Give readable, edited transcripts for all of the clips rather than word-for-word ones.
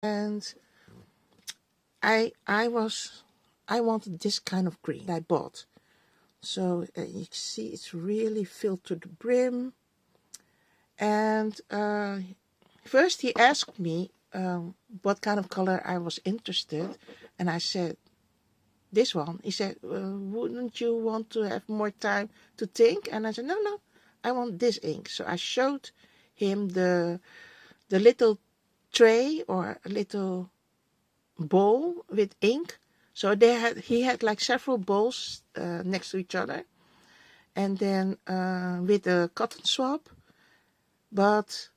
and I wanted this kind of green I bought. So you can see it's really filled to the brim. And first he asked me what kind of color I was interested, and I said this one. He said, wouldn't you want to have more time to think? And I said, no, I want this ink. So I showed him the little tray or a little bowl with ink. So he had like several bowls next to each other, and then with a cotton swab. But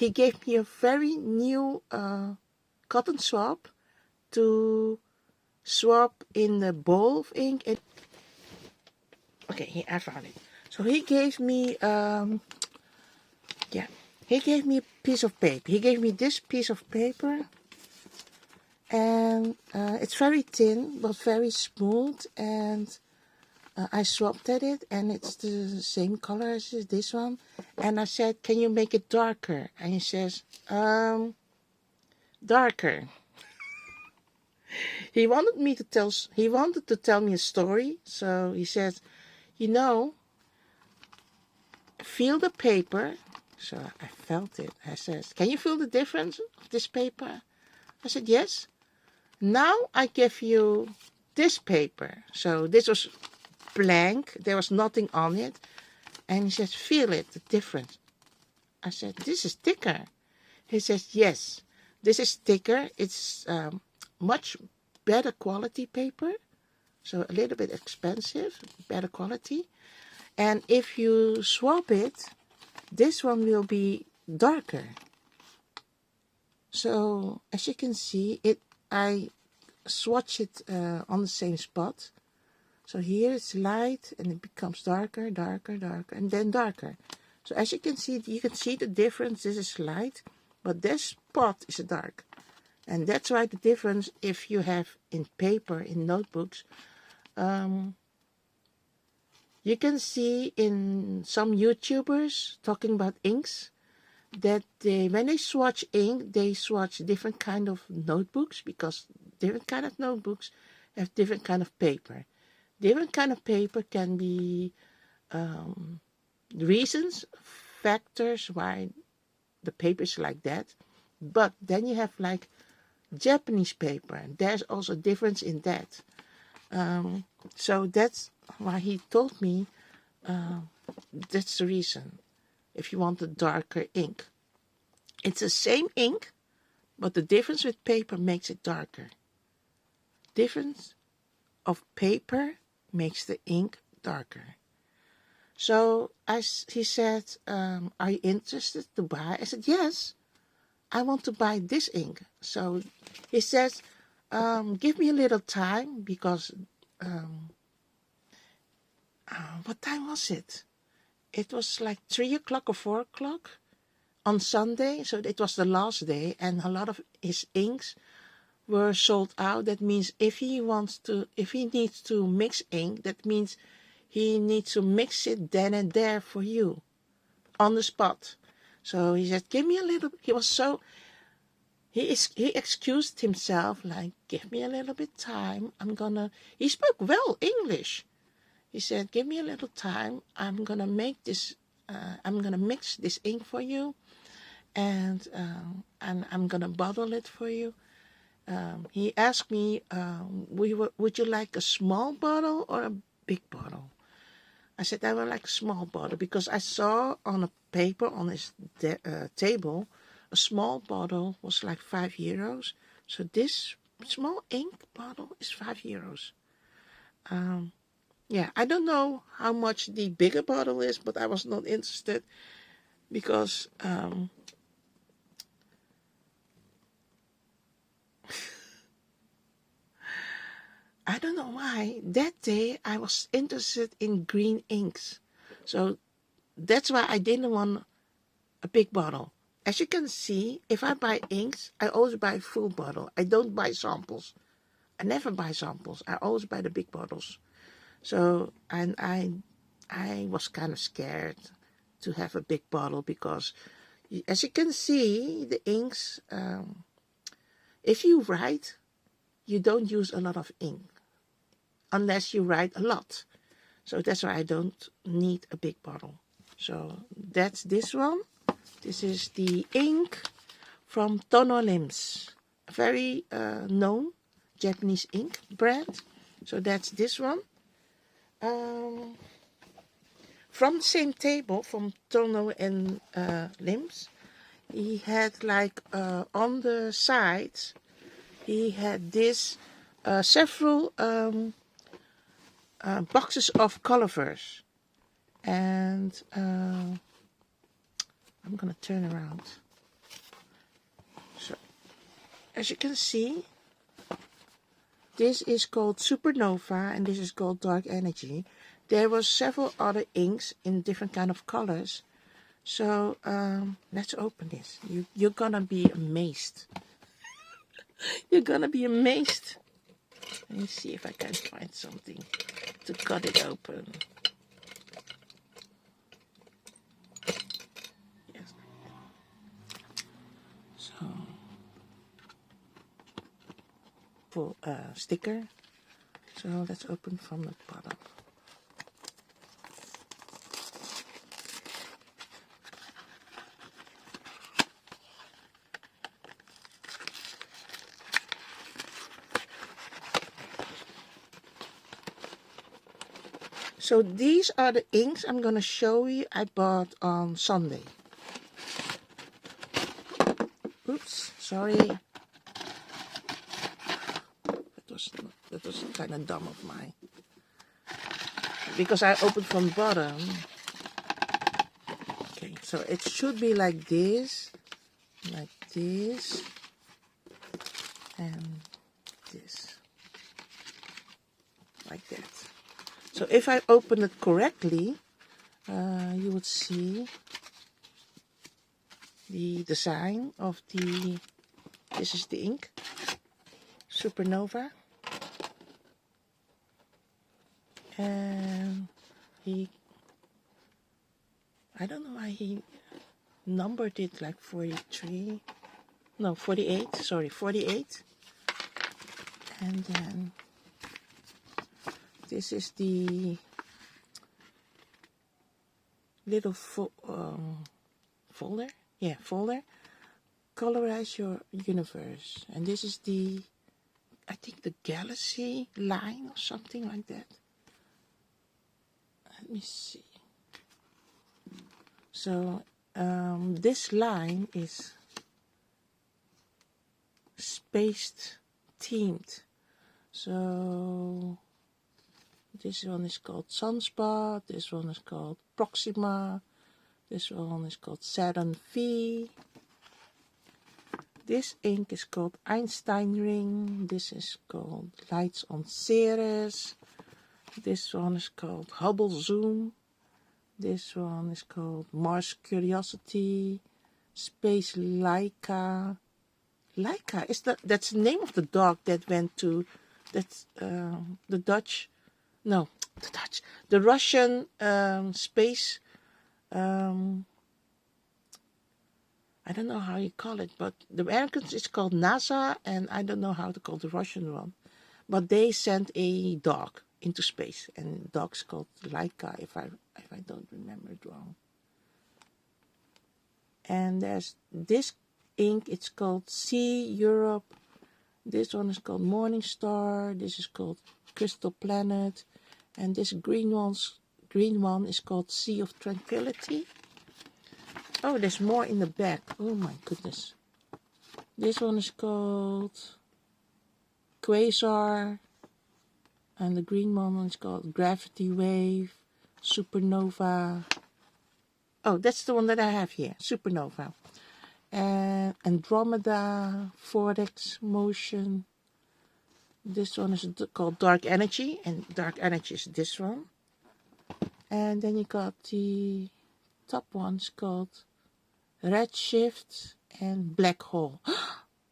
he gave me a very new cotton swab to swab in the bowl of ink. And okay, here I found it. So he gave me he gave me a piece of paper. He gave me this piece of paper, and it's very thin but very smooth, and I swabbed at it, and it's the same color as this one. And I said, can you make it darker? And he says, darker. He wanted to tell me a story. So he says, feel the paper. So I felt it. I says, can you feel the difference of this paper? I said, yes. Now I give you this paper. So this was blank. There was nothing on it. And he says, feel it, the difference. I said, this is thicker. He says, yes, this is thicker. It's much better quality paper. So a little bit expensive, better quality. And if you swap it, this one will be darker. So as you can see, I swatch it on the same spot. So here it's light and it becomes darker, darker, darker, and then darker. So as you can see the difference. This is light, but this spot is dark. And that's why the difference, if you have in paper, in notebooks, you can see in some YouTubers talking about inks, that when they swatch ink, they swatch different kind of notebooks, because different kind of notebooks have different kind of paper. Different kind of paper can be reasons, factors why the paper is like that. But then you have like Japanese paper. There's also a difference in that. So that's why he told me that's the reason. If you want a darker ink, it's the same ink, but the difference with paper makes it darker. Difference of paper makes the ink darker. So he said, are you interested to buy? I said, yes, I want to buy this ink. So he says, give me a little time, because what time was it? It was like 3 o'clock or 4 o'clock on Sunday. So it was the last day, and a lot of his inks were sold out. That means if he needs to mix ink, that means he needs to mix it then and there for you on the spot. So he said, give me a little. He excused himself, like, give me a little bit time. He spoke well English. He said, give me a little time. I'm gonna mix this ink for you, and I'm gonna bottle it for you. He asked me, would you like a small bottle or a big bottle? I said, I would like a small bottle, because I saw on a paper on his table, a small bottle was like €5. So this small ink bottle is €5. Yeah, I don't know how much the bigger bottle is, but I was not interested, because I don't know why that day I was interested in green inks. So that's why I didn't want a big bottle. As you can see, if I buy inks, I always buy a full bottle. I don't buy samples. I never buy samples. I always buy the big bottles. So, and I was kind of scared to have a big bottle, because as you can see, the inks, if you write, you don't use a lot of ink unless you write a lot. So that's why I don't need a big bottle. So that's this one. This is the ink from Tonolims, a very known Japanese ink brand. So that's this one. From the same table, from Tono and Limbs, he had like on the sides, he had this several boxes of colorverse. And I'm gonna turn around. So, as you can see, this is called Supernova and this is called Dark Energy. There were several other inks in different kind of colors. So let's open this. You're gonna be amazed. You're gonna be amazed. Let me see if I can find something to cut it open. Yes. So, full sticker. So let's open from the bottom. So these are the inks I'm going to show you I bought on Sunday. Oops, sorry. That was kind of dumb of mine. Because I opened from bottom. Okay, so it should be like this, and this, like that. So if I open it correctly, you would see the design of the, this is the ink, Supernova. And I don't know why he numbered it like 43, no 48, sorry 48. And then this is the little folder, folder, colorize your universe. And this is the, I think the galaxy line or something like that. Let me see. So this line is spaced themed. So this one is called Sunspot, this one is called Proxima, this one is called Saturn V. This ink is called Einstein Ring, this is called Lights on Ceres. This one is called Hubble Zoom. This one is called Mars Curiosity. Space Laika. Laika is that's the name of the dog that went to the Dutch. No, the Russian space. I don't know how you call it, but the Americans it's called NASA, and I don't know how to call the Russian one. But they sent a dog into space, and the dog's called Laika, if I don't remember it wrong. And there's this ink, it's called Sea Europe. This one is called Morning Star. This is called Crystal Planet, and this green one is called Sea of Tranquility. Oh, there's more in the back. Oh my goodness. This one is called Quasar. And the green one is called Gravity Wave, Supernova. Oh, that's the one that I have here, Supernova. And Andromeda, Vortex Motion. This one is called Dark Energy, and Dark Energy is this one. And then you got the top ones called Redshift and Black Hole.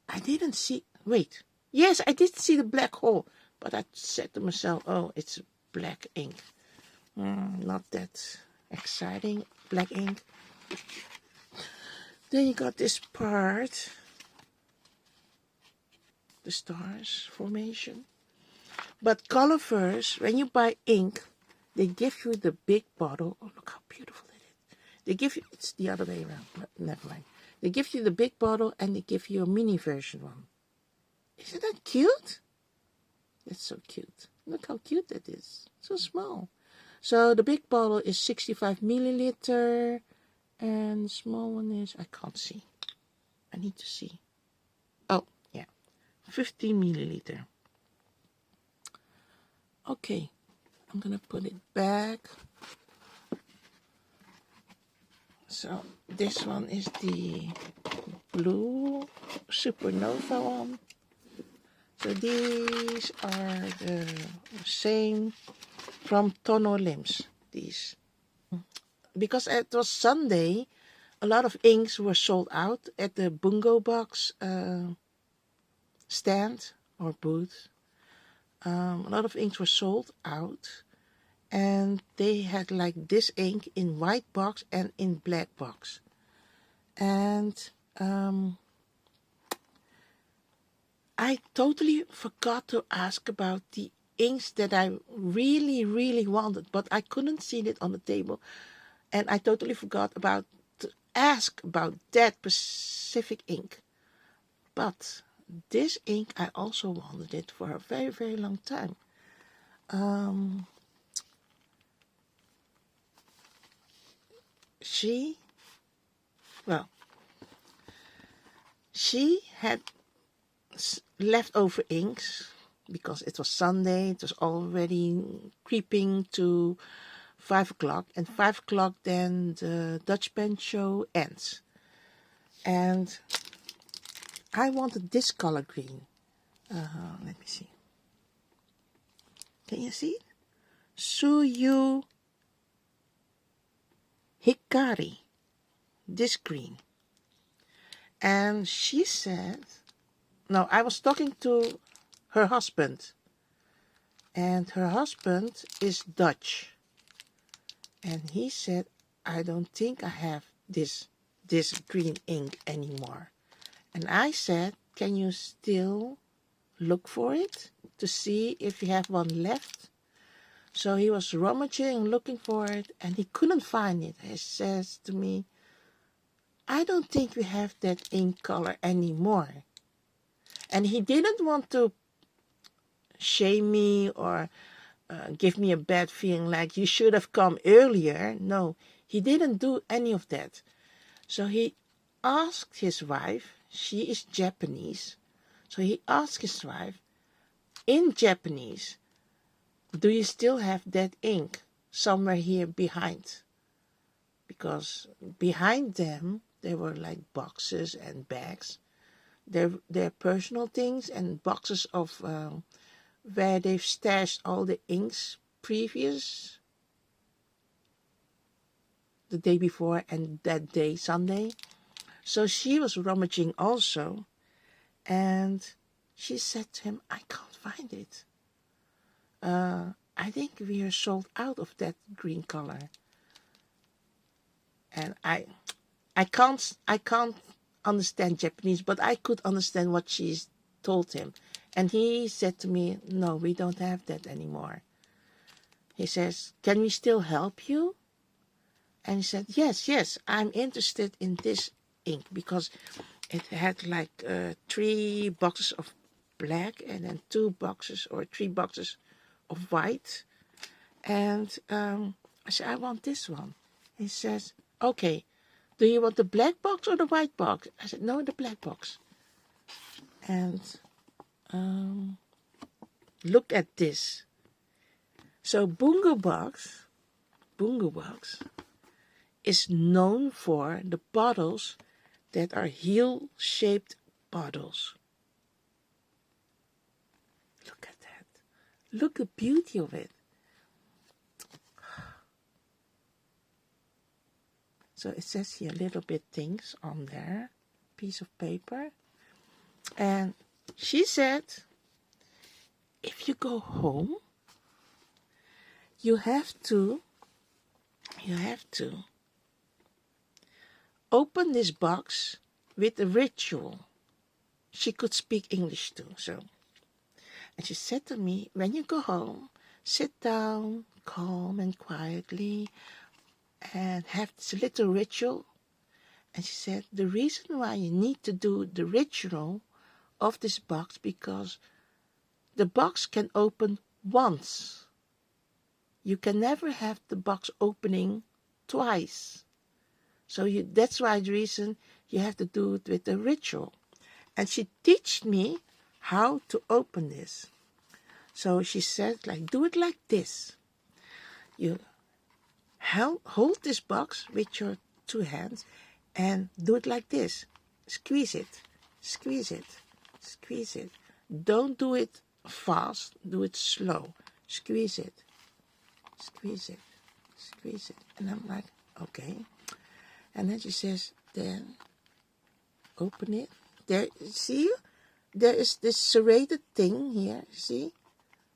I didn't see, wait. Yes, I did see the black hole. But I said to myself, oh, it's black ink. Not that exciting, black ink. Then you got this part. the stars formation. But color first, when you buy ink, they give you the big bottle. Oh, look how beautiful it is. They give you, it's the other way around, but never mind. They give you the big bottle and they give you a mini version one. Isn't that cute? That's so cute. Look how cute that is. So small. So the big bottle is 65 milliliter and the small one is, I can't see. I need to see. Oh, yeah. 50 milliliter. Okay. I'm going to put it back. So this one is the blue supernova one. So these are the same from Tono Limbs. These. Because it was Sunday, a lot of inks were sold out at the Bungo Box stand or booth. A lot of inks were sold out. And they had like this ink in white box and in black box. And I totally forgot to ask about the inks that I really, really wanted, but I couldn't see it on the table. And I totally forgot about to ask about that specific ink. But this ink, I also wanted it for a very, very long time. She had leftover inks because it was Sunday. It was already creeping to 5 o'clock. And 5 o'clock then the Dutch pen show ends. And I wanted this color green. Let me see. Can you see it? Suyu Hikari. This green. And she said, no, I was talking to her husband. And her husband is Dutch. And he said, I don't think I have this green ink anymore. And I said, can you still look for it to see if you have one left? So he was rummaging, looking for it, and he couldn't find it. He says to me, I don't think we have that ink color anymore. And he didn't want to shame me or give me a bad feeling like you should have come earlier. No, he didn't do any of that. So he asked his wife, she is Japanese, so he asked his wife in Japanese, do you still have that ink somewhere here behind? Because behind them, there were like boxes and bags. They're personal things and boxes of where they've stashed all the inks previous, the day before and that day, Sunday. So she was rummaging also, and she said to him, I can't find it. I think we are sold out of that green color. And I can't understand Japanese, but I could understand what she told him. And he said to me, no, we don't have that anymore. He says, can we still help you? And he said, yes, I'm interested in this ink because it had like 3 boxes of black and then 2 boxes or 3 boxes of white. And I said, I want this one. He says, okay, do you want the black box or the white box? I said, no, the black box. And look at this. So Bungo Box is known for the bottles that are heel-shaped bottles. Look at that. Look at the beauty of it. So it says here a little bit things on there, piece of paper. And she said, if you go home, you have to open this box with a ritual. she could speak English too. So, and she said to me, when you go home, sit down, calm and quietly, and have this little ritual. And she said, the reason why you need to do the ritual of this box, because the box can open once. You can never have the box opening twice. So that's why the reason you have to do it with a ritual. And she taught me how to open this. So she said, like, do it like this. You hold this box with your two hands and do it like this. Squeeze it, squeeze it, squeeze it. Don't do it fast, do it slow. Squeeze it, squeeze it, squeeze it. And I'm like, okay. And then she says, then open it. There, see, there is this serrated thing here, see?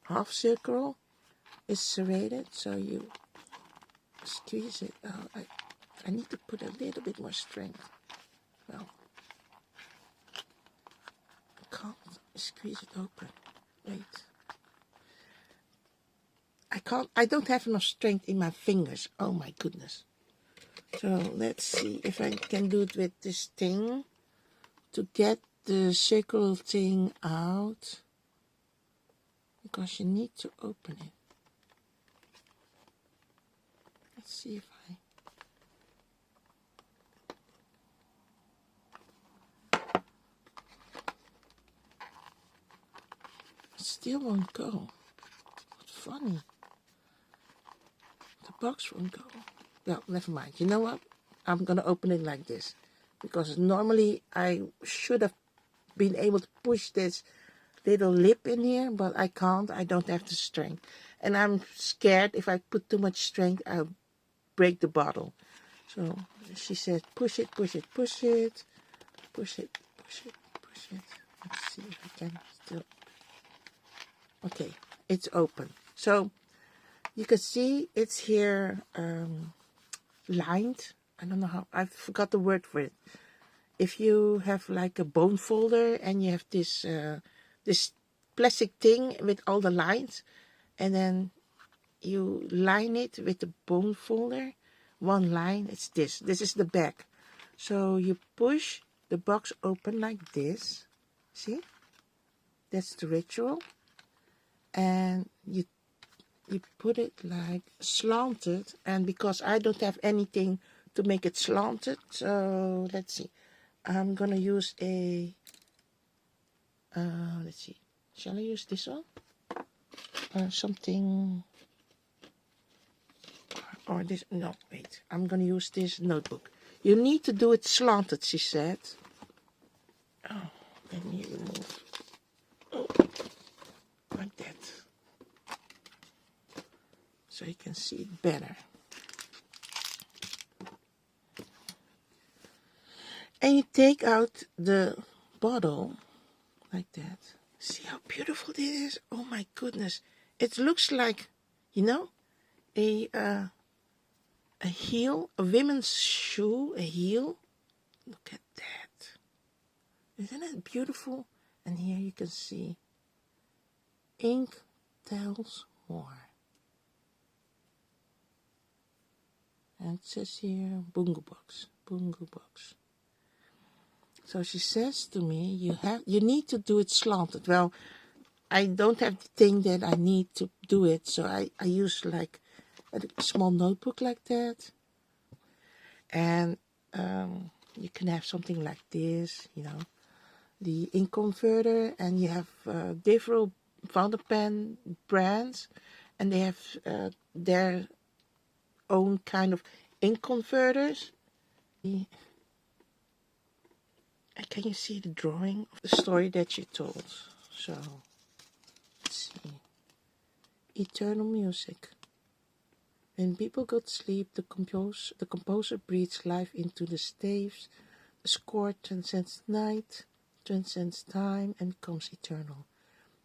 Half circle is serrated, so you squeeze it. Oh, I need to put a little bit more strength. Well, I can't squeeze it open. Wait. I don't have enough strength in my fingers. Oh my goodness. So let's see if I can do it with this thing to get the circular thing out. Because you need to open it. Let's see if it still won't go. What funny. The box won't go. Well, never mind. You know what? I'm going to open it like this. Because normally I should have been able to push this little lip in here, but I can't. I don't have the strength. And I'm scared if I put too much strength, I'll break the bottle. So she said, push it, push it, push it, push it, push it, push it. Let's see if I can still. Okay, it's open. So you can see it's here lined. I don't know how, I forgot the word for it. If you have like a bone folder and you have this this plastic thing with all the lines, and then you line it with the bone folder, one line, it's this. This is the back. So you push the box open like this. See? That's the ritual. And you put it like slanted, and because I don't have anything to make it slanted, so let's see. I'm gonna use a let's see, shall I use this one or something, or this? No, wait, I'm gonna use this notebook. You need to do it slanted, she said. Oh, let me remove. Oh, like that, so you can see it better. And you take out the bottle like that. See how beautiful this is? Oh my goodness. It looks like, you know, a heel, a women's shoe, a heel. Look at that. Isn't it beautiful? And here you can see ink tells more. And it says here, Bungo Box, Bungo Box. So she says to me, you need to do it slanted. Well, I don't have the thing that I need to do it, so I use like a small notebook like that. And you can have something like this, you know, the ink converter, and you have different fountain pen brands, and they have their own kind of ink converters. Can you see the drawing of the story that she told? So, let's see. Eternal music. When people go to sleep, the composer breathes life into the staves. The score transcends night, transcends time, and becomes eternal.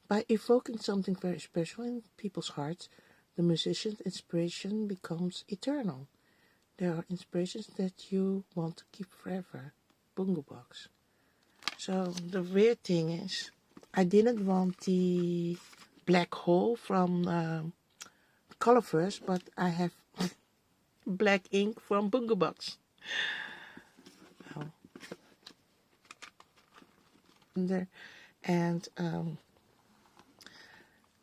By evoking something very special in people's hearts, the musician's inspiration becomes eternal. There are inspirations that you want to keep forever. Bungo Box. So the weird thing is, I didn't want the black hole from Colorverse, but I have black ink from Bunga Box. Oh. There. And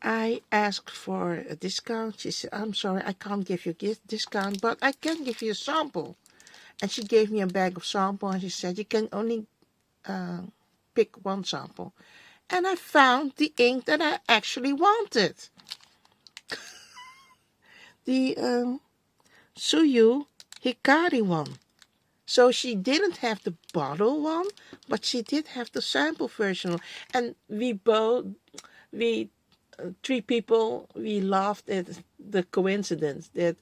I asked for a discount. She said, I'm sorry, I can't give you a discount, but I can give you a sample. And she gave me a bag of sample, and she said, you can only pick one sample. And I found the ink that I actually wanted. The Suyu Hikari one. So she didn't have the bottle one, but she did have the sample version. And three people, we laughed at the coincidence that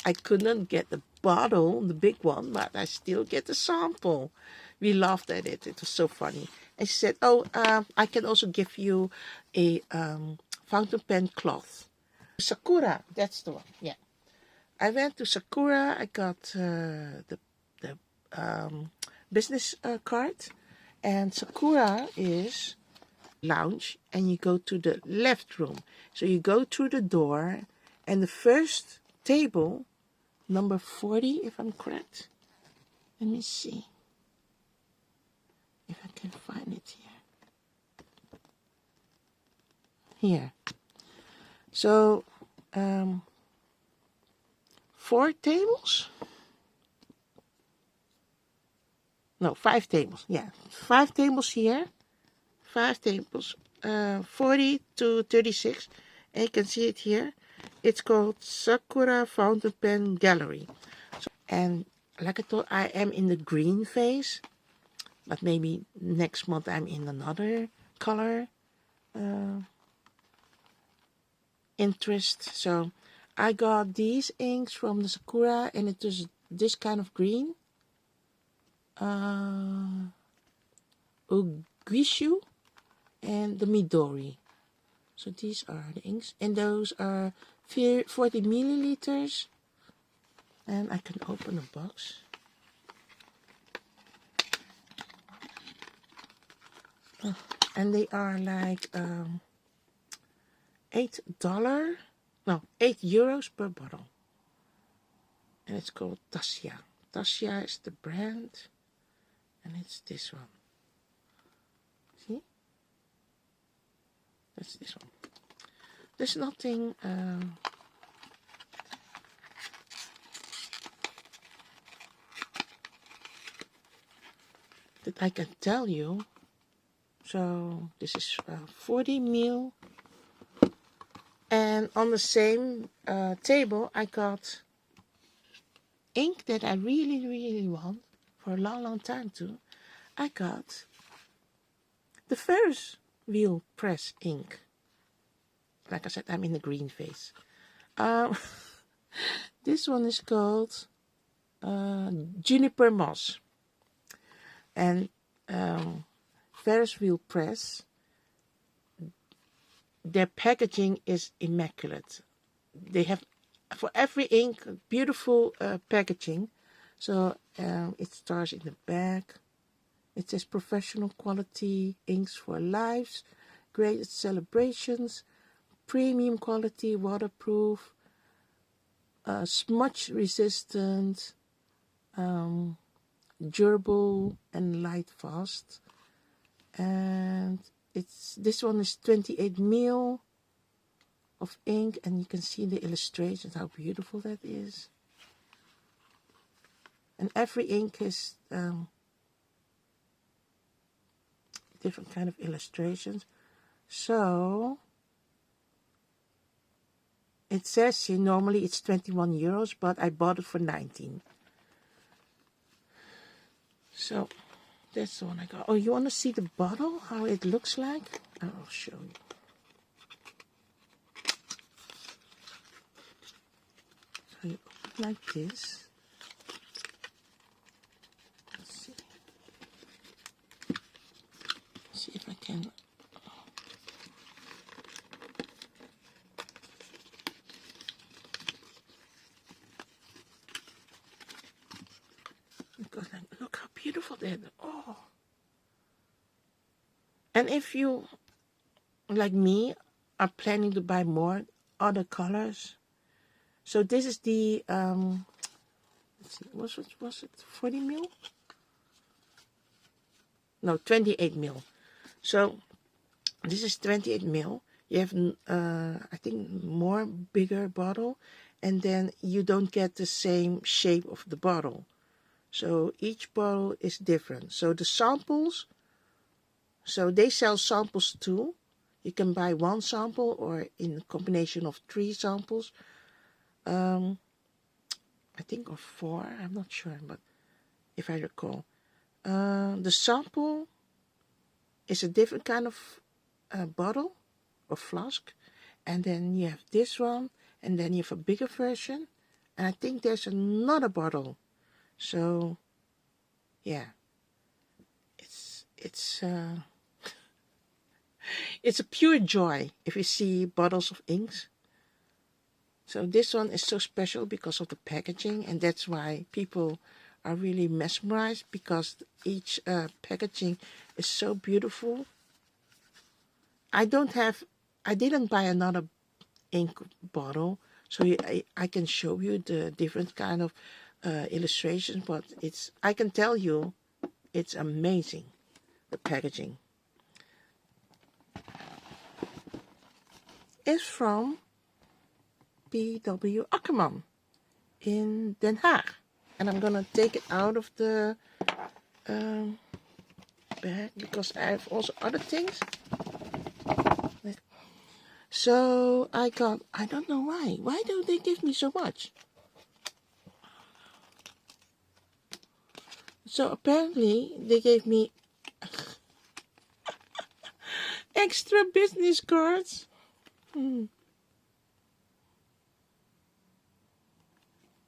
I couldn't get the bottle, the big one, but I still get the sample. We laughed at it. It was so funny. And she said, oh, I can also give you a fountain pen cloth. Sakura, that's the one, yeah. I went to Sakura. I got the business card. And Sakura is lounge, and you go to the left room. So you go through the door, and the first table, number 40, if I'm correct. Let me see if I can find it here. Here. So, 4 tables? No, 5 tables. Yeah, 5 tables here. 5 tables, 40 to 36, and you can see it here. It's called Sakura Fountain Pen Gallery. And like I told, I am in the green phase, but maybe next month I'm in another color interest. So I got these inks from the Sakura, and it is this kind of green. Ugishu and the Midori. So these are the inks, and those are 40 milliliters. And I can open the box. Oh, and they are like $8, no, €8 per bottle. And it's called Tassia. Tassia is the brand, and it's this one. See? That's this one. There's nothing that I can tell you. So this is 40 ml. And on the same table, I got ink that I really, really want for a long, long time too. I got the Ferris wheel press ink. Like I said, I'm in the green phase. This one is called Juniper Moss. And Ferris wheel press, their packaging is immaculate. They have, for every ink, beautiful packaging. So it starts in the back. It says professional quality inks for lives, great celebrations, premium quality, waterproof, smudge resistant, durable and light fast. And this one is 28 ml of ink, and you can see the illustrations, how beautiful that is. And every ink has different kind of illustrations. So it says here normally it's €21, but I bought it for 19. So that's the one I got. Oh, you want to see the bottle, how it looks like? I'll show you. So you open it like this. Let's see. See if I can. Because look how beautiful that. Oh. And if you, like me, are planning to buy more other colors, so this is the let's see, was it 40 mil? No, 28 mil. So this is 28 mil. You have I think more bigger bottle, and then you don't get the same shape of the bottle. So each bottle is different. So the samples, so they sell samples too. You can buy one sample or in a combination of 3 samples. I think or 4, I'm not sure, but if I recall. The sample is a different kind of bottle or flask. And then you have this one, and then you have a bigger version. And I think there's another bottle. So, yeah. It's it's a pure joy if you see bottles of inks. So this one is so special because of the packaging, and that's why people are really mesmerized, because each packaging is so beautiful. I didn't buy another ink bottle, so I can show you the different kind of illustrations, but I can tell you it's amazing, the packaging. It's from P.W. Akkerman in Den Haag. And I'm gonna take it out of the bag because I have also other things. So I don't know why. Why don't they give me so much? So apparently they gave me extra business cards.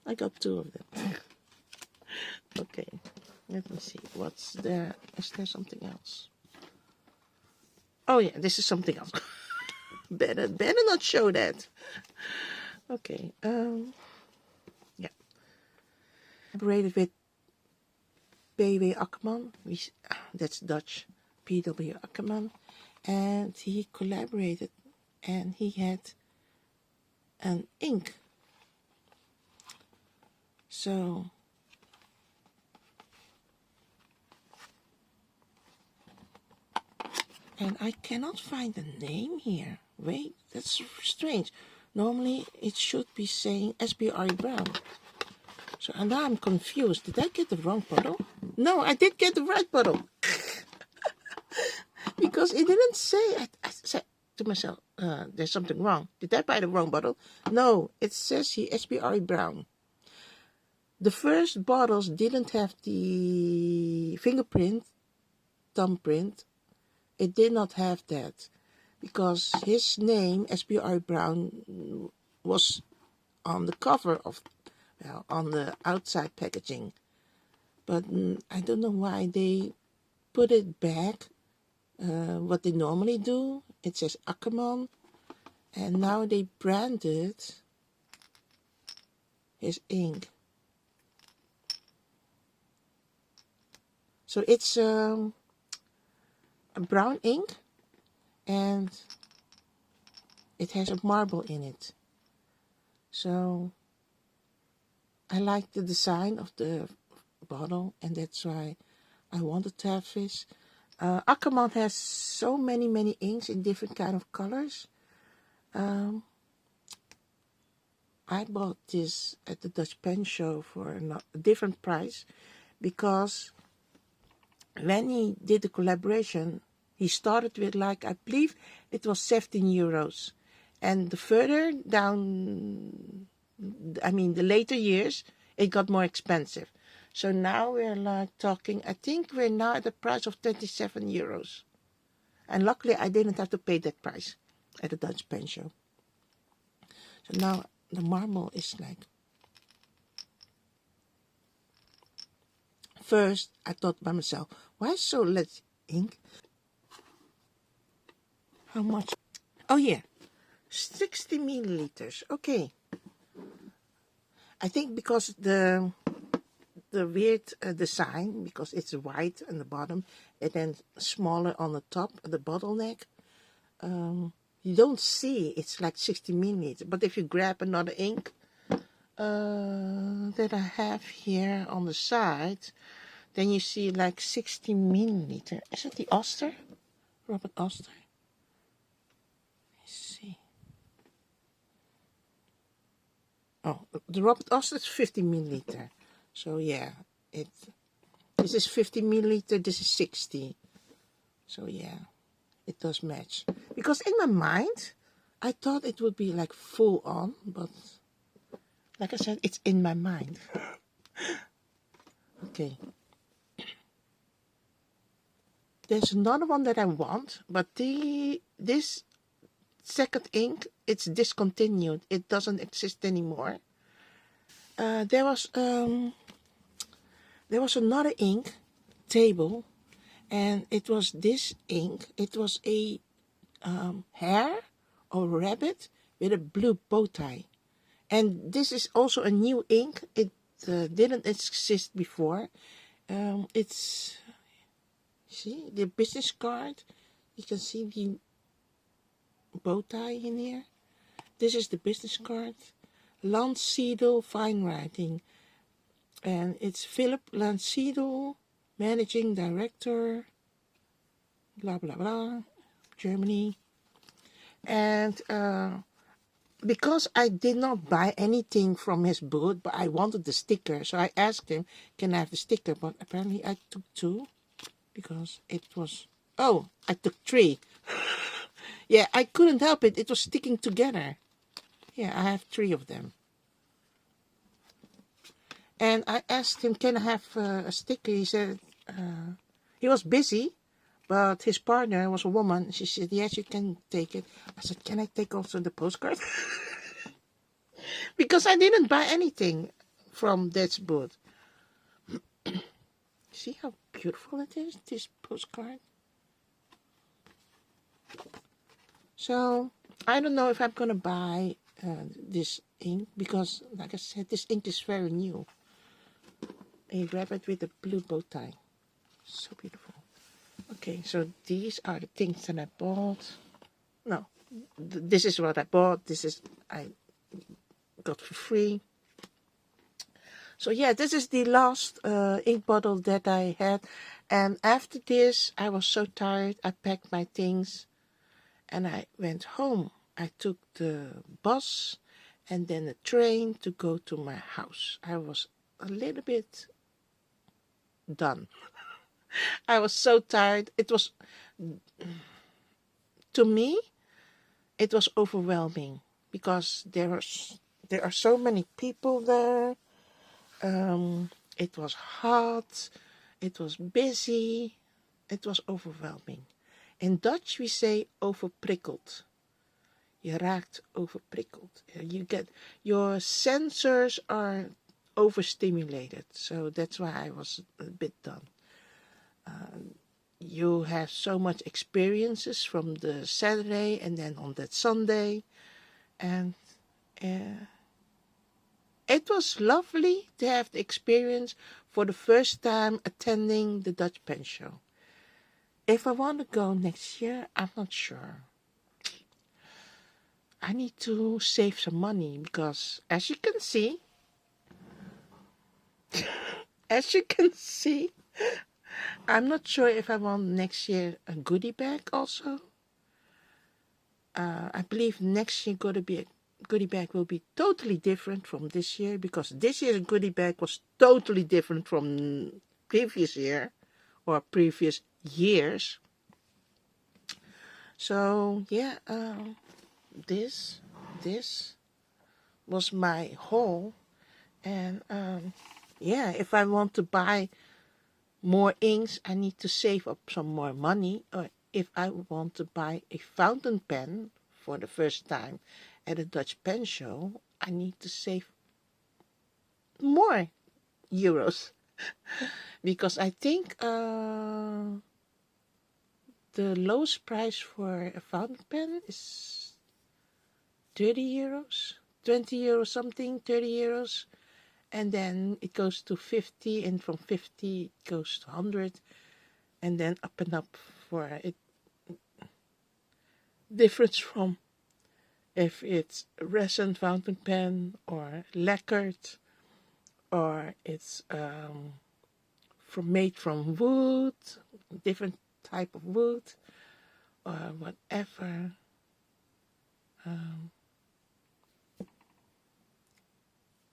I got 2 of them. Okay, let me see. What's there? Is there something else? Oh yeah, this is something else. better not show that. Okay. Yeah. Collaborated with P.W. Akkerman. That's Dutch. P.W. Akkerman, and he collaborated, and he had an ink. So and I cannot find the name here. Wait, that's strange. Normally it should be saying SBR Brown. So and now I'm confused. Did I get the wrong bottle? No, I did get the right bottle. Because it didn't say. I said to myself, there's something wrong. Did I buy the wrong bottle? No, it says here SBR Brown. The first bottles didn't have the fingerprint, thumbprint. It did not have that because his name, SBR Brown, was on the cover of, well, on the outside packaging. But I don't know why they put it back. What they normally do, it says Akkerman, and now they branded his ink. So it's a brown ink, and it has a marble in it. So I like the design of the bottle, and that's why I wanted to have this. Akkerman has so many inks in different kind of colors. I bought this at the Dutch Pen Show for a different price, because when he did the collaboration, he started with, like, I believe it was 17 euros. And the further down, I mean the later years, it got more expensive. So now we're like talking, I think we're now at the price of 27 euros. And luckily I didn't have to pay that price at the Dutch Pen Show. So now the marble is like, first I thought by myself, why so less ink? How much? Oh yeah, 60 milliliters. Okay. I think because the the weird design because it's white on the bottom and then smaller on the top, the bottleneck. You don't see it's like 60 milliliter. But if you grab another ink that I have here on the side, then you see like 60 milliliter. Is it the Oster? Robert Oster? Let's see. Oh, the Robert Oster is 50 milliliter. So yeah, this is 50 milliliter, this is 60. So yeah, it does match. Because in my mind, I thought it would be like full on, but like I said, it's in my mind. Okay. There's another one that I want, but this second ink, it's discontinued. It doesn't exist anymore. There was another ink table, and it was this ink. It was a hare or rabbit with a blue bow tie, and this is also a new ink. It didn't exist before. It's see the business card. You can see the bow tie in here. This is the business card. Landsiedel Fine Writing. And it's Philip Landsiedel, Managing Director, blah, blah, blah, Germany. And because I did not buy anything from his booth, but I wanted the sticker, so I asked him, can I have the sticker? But apparently I took 2 because it was, oh, I took 3. Yeah, I couldn't help it. It was sticking together. Yeah, I have 3 of them. And I asked him, can I have a sticker? He said, he was busy, but his partner was a woman. She said, yes, you can take it. I said, can I take also the postcard? Because I didn't buy anything from that booth. See how beautiful it is, this postcard? So, I don't know if I'm going to buy this ink because, like I said, this ink is very new. A rabbit with a blue bow tie. So beautiful. Okay, so these are the things that I bought. No, this is what I bought. This is I got for free. So yeah, this is the last ink bottle that I had. And after this, I was so tired. I packed my things and I went home. I took the bus and then the train to go to my house. I was a little bit done. I was so tired. It was, to me, it was overwhelming because there are so many people there. It was hot. It was busy. It was overwhelming. In Dutch we say overprikkeld. Je raakt overprikkeld. Your sensors are overstimulated. So that's why I was a bit done. You have so much experiences from the Saturday and then on that Sunday. And it was lovely to have the experience for the first time attending the Dutch Pen Show. If I want to go next year, I'm not sure. I need to save some money because, as you can see, I'm not sure if I want next year a goodie bag also. I believe next year goodie bag will be totally different from this year because this year's goodie bag was totally different from previous year or previous years. So yeah, this was my haul, and yeah, if I want to buy more inks, I need to save up some more money. Or if I want to buy a fountain pen for the first time at a Dutch pen show, I need to save more euros. Because I think the lowest price for a fountain pen is 30 euros, 20 euros something, 30 euros. and then it goes to 50, and from 50 it goes to 100, and then up and up for it. Difference from if it's resin fountain pen or lacquered, or it's made from wood, different type of wood, or whatever.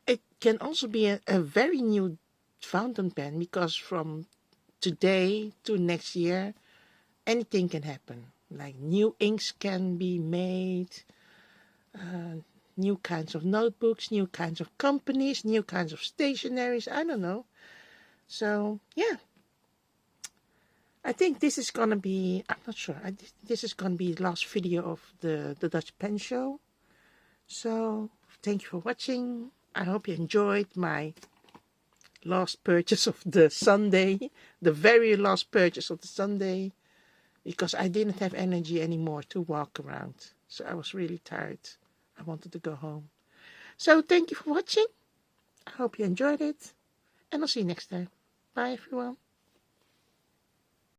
It can also be a very new fountain pen, because from today to next year, anything can happen. Like new inks can be made, new kinds of notebooks, new kinds of companies, new kinds of stationaries. I don't know. So yeah, I think this is gonna be. I'm not sure. This is gonna be the last video of the Dutch Pen Show. So thank you for watching. I hope you enjoyed my last purchase of the Sunday, the very last purchase of the Sunday, because I didn't have energy anymore to walk around. So I was really tired. I wanted to go home. So thank you for watching. I hope you enjoyed it, and I'll see you next time. Bye, everyone.